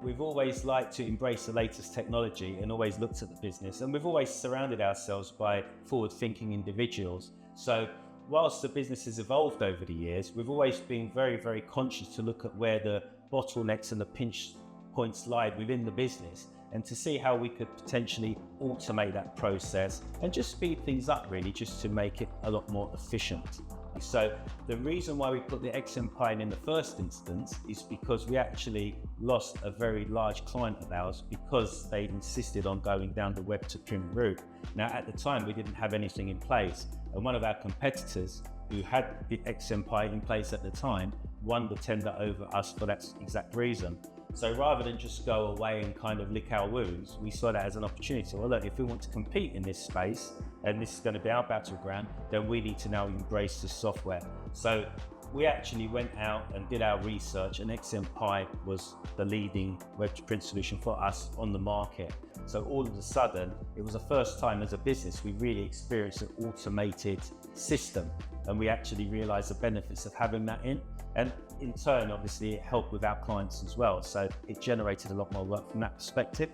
We've always liked to embrace the latest technology and always looked at the business, and we've always surrounded ourselves by forward-thinking individuals. So whilst the business has evolved over the years, we've always been very, very conscious to look at where the bottlenecks and the pinch points lie within the business, and to see how we could potentially automate that process and just speed things up, really, just to make it a lot more efficient. So the reason why we put the XMPie in the first instance is because we actually lost a very large client of ours because they insisted on going down the web to print route. Now, at the time, we didn't have anything in place, and one of our competitors who had the XMPie in place at the time won the tender over us for that exact reason. So rather than just go away and kind of lick our wounds, we saw that as an opportunity. Well, look, if we want to compete in this space, and this is going to be our battleground, then we need to now embrace the software. So we actually went out and did our research, and XMPie was the leading web to print solution for us on the market. So all of a sudden, it was the first time as a business we really experienced an automated system, and we actually realized the benefits of having that in. And in turn, obviously, it helped with our clients as well. So it generated a lot more work from that perspective.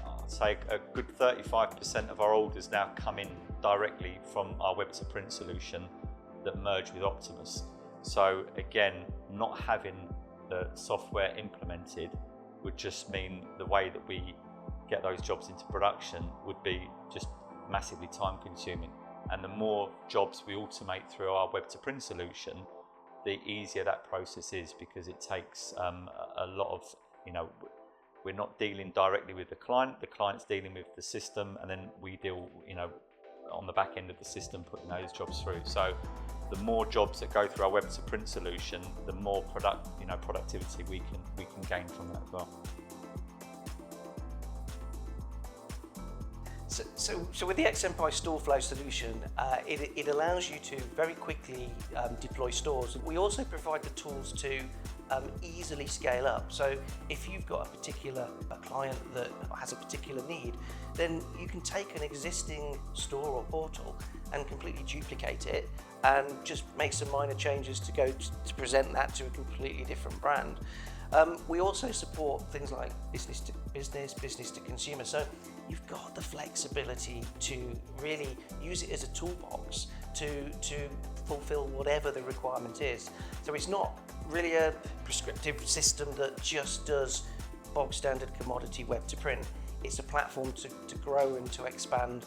I'd say a good 35% of our orders now come in directly from our web to print solution that merge with Optimus. So again, not having the software implemented would just mean the way that we get those jobs into production would be just massively time consuming. And the more jobs we automate through our web to print solution, the easier that process is, because it takes a lot of, we're not dealing directly with the client's dealing with the system, and then we deal, on the back end of the system, putting those jobs through. So the more jobs that go through our web to print solution, the more productivity we can gain from that as well. So with the XMPie store flow solution, it allows you to very quickly deploy stores. We also provide the tools to easily scale up. So if you've got a client that has a particular need, then you can take an existing store or portal and completely duplicate it and just make some minor changes to present that to a completely different brand. We also support things like business to business, business to consumer. So you've got the flexibility to really use it as a toolbox to fulfill whatever the requirement is. So it's not really a prescriptive system that just does bog standard commodity web to print. It's a platform to grow and to expand.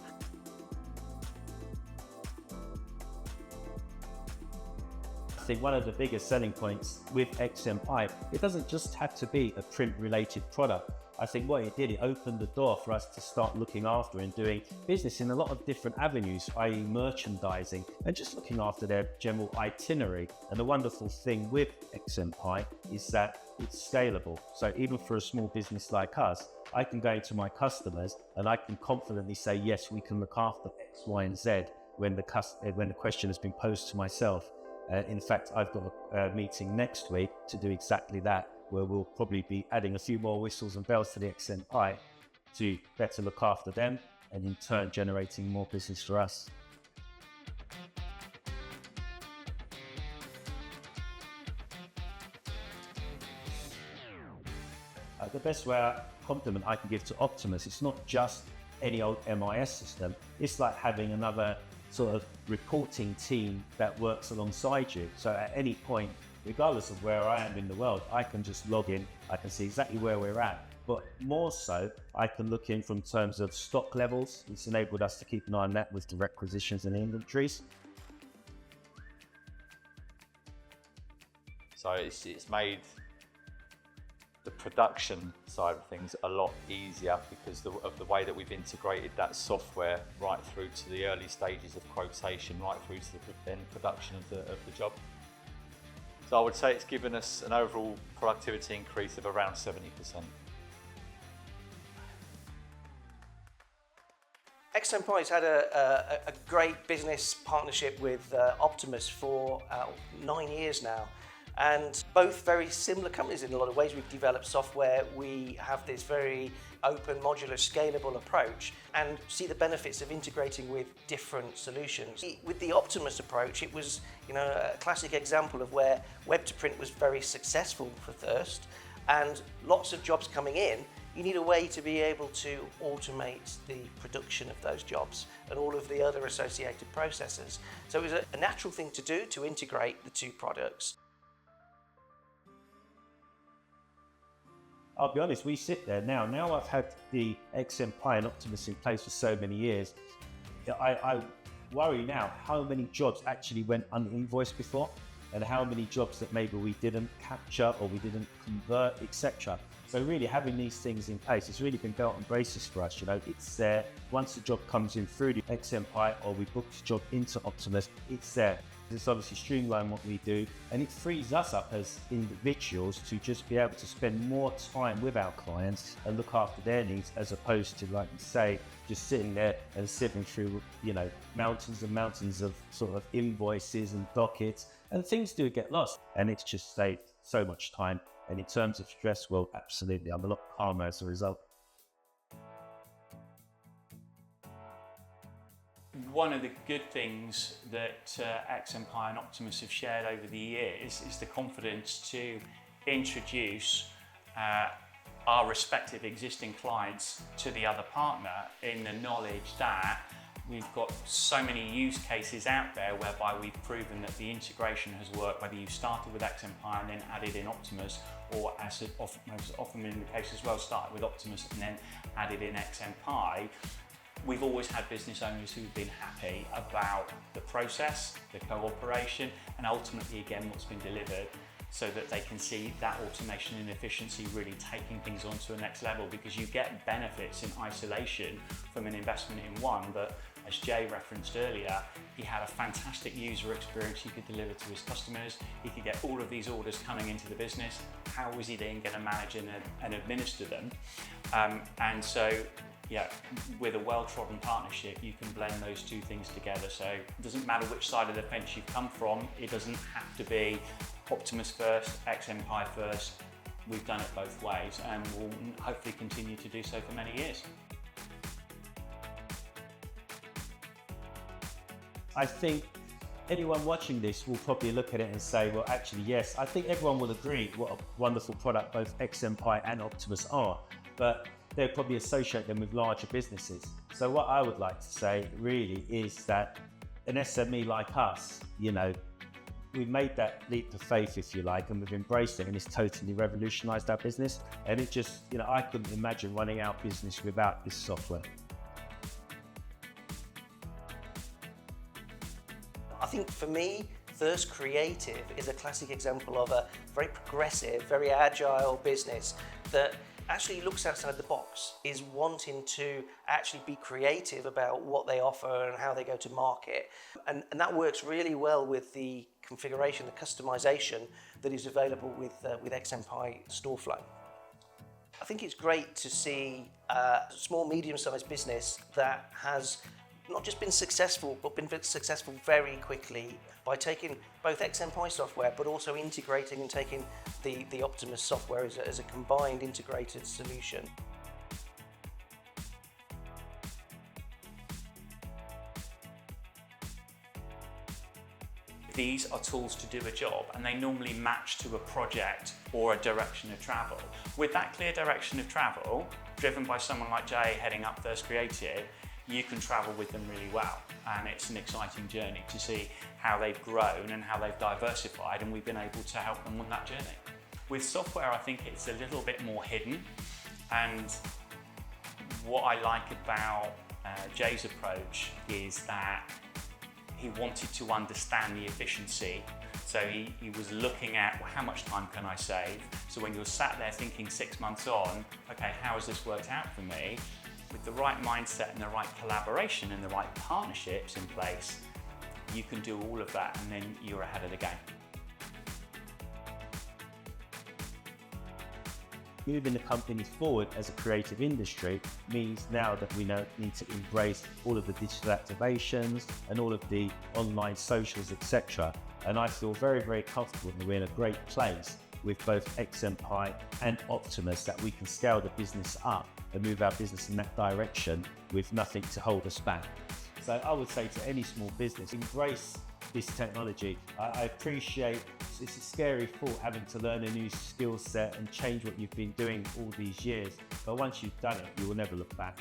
I think one of the biggest selling points with XMPie, it doesn't just have to be a print related product. I think what it did, it opened the door for us to start looking after and doing business in a lot of different avenues, i.e. merchandising, and just looking after their general itinerary. And the wonderful thing with XMPie is that it's scalable. So even for a small business like us, I can go to my customers and I can confidently say, yes, we can look after X, Y, and Z when the question has been posed to myself. In fact, I've got a meeting next week to do exactly that, where we'll probably be adding a few more whistles and bells to the XMPie to better look after them, and in turn generating more business for us. The best compliment I can give to Optimus, it's not just any old MIS system. It's like having another sort of reporting team that works alongside you. So at any point, regardless of where I am in the world, I can just log in, I can see exactly where we're at. But more so, I can look in from terms of stock levels. It's enabled us to keep an eye on that with the requisitions and inventories. So it's made the production side of things a lot easier because of the way that we've integrated that software right through to the early stages of quotation, right through to the end production of the job. So I would say it's given us an overall productivity increase of around 70%. XMPie's had a great business partnership with Optimus for 9 years now. And both very similar companies in a lot of ways. We've developed software, we have this very open, modular, scalable approach and see the benefits of integrating with different solutions. With the Optimus approach, it was a classic example of where web to print was very successful for first and lots of jobs coming in. You need a way to be able to automate the production of those jobs and all of the other associated processes. So it was a natural thing to do to integrate the two products. I'll be honest, we sit there now. Now I've had the XMPie and Optimus in place for so many years. I worry now how many jobs actually went uninvoiced before and how many jobs that maybe we didn't capture or we didn't convert, etc. So really having these things in place, it's really been belt and braces for us. It's there. Once the job comes in through the XMPie or we book the job into Optimus, it's there. It's obviously streamline what we do and it frees us up as individuals to just be able to spend more time with our clients and look after their needs as opposed to, like you say, just sitting there and sifting through, mountains and mountains of sort of invoices and dockets, and things do get lost and it's just saved so much time. And in terms of stress, well, absolutely, I'm a lot calmer as a result. One of the good things that XMPie and Optimus have shared over the years is the confidence to introduce our respective existing clients to the other partner in the knowledge that we've got so many use cases out there whereby we've proven that the integration has worked, whether you started with XMPie and then added in Optimus, or as often in the case as well, started with Optimus and then added in XMPie. We've always had business owners who've been happy about the process, the cooperation, and ultimately again what's been delivered, so that they can see that automation and efficiency really taking things on to a next level, because you get benefits in isolation from an investment in one, but as Jay referenced earlier, he had a fantastic user experience he could deliver to his customers. He could get all of these orders coming into the business. How was he then going to manage and administer them? And so, yeah, with a well-trodden partnership, you can blend those two things together. So it doesn't matter which side of the fence you've come from. It doesn't have to be Optimus first, XMPie first. We've done it both ways and we'll hopefully continue to do so for many years. I think anyone watching this will probably look at it and say, well, actually, yes, I think everyone will agree what a wonderful product both XMPie and Optimus are, but they'll probably associate them with larger businesses. So what I would like to say really is that an SME like us, we've made that leap of faith, if you like, and we've embraced it, and it's totally revolutionized our business. And it just, I couldn't imagine running our business without this software. I think for me, Thirst Creative is a classic example of a very progressive, very agile business that actually looks outside the box, is wanting to actually be creative about what they offer and how they go to market. And that works really well with the configuration, the customization that is available with XMPie StoreFlow. I think it's great to see a small, medium-sized business that has not just been successful, but been successful very quickly by taking both XMPie software, but also integrating and taking the Optimus software as a combined integrated solution. These are tools to do a job, and they normally match to a project or a direction of travel. With that clear direction of travel, driven by someone like Jay heading up Thirst Creative, you can travel with them really well. And it's an exciting journey to see how they've grown and how they've diversified, and we've been able to help them on that journey. With software, I think it's a little bit more hidden, and what I like about Jay's approach is that he wanted to understand the efficiency. So he was looking at, well, how much time can I save? So when you're sat there thinking 6 months on, okay, how has this worked out for me? With the right mindset and the right collaboration and the right partnerships in place, you can do all of that, and then you're ahead of the game. Moving the company forward as a creative industry means now that we need to embrace all of the digital activations and all of the online socials, etc. And I feel very, very comfortable that we're in a great place with both XMPie and Optimus, that we can scale the business up and move our business in that direction with nothing to hold us back. So I would say to any small business, embrace this technology. I appreciate it's a scary thought having to learn a new skill set and change what you've been doing all these years. But once you've done it, you will never look back.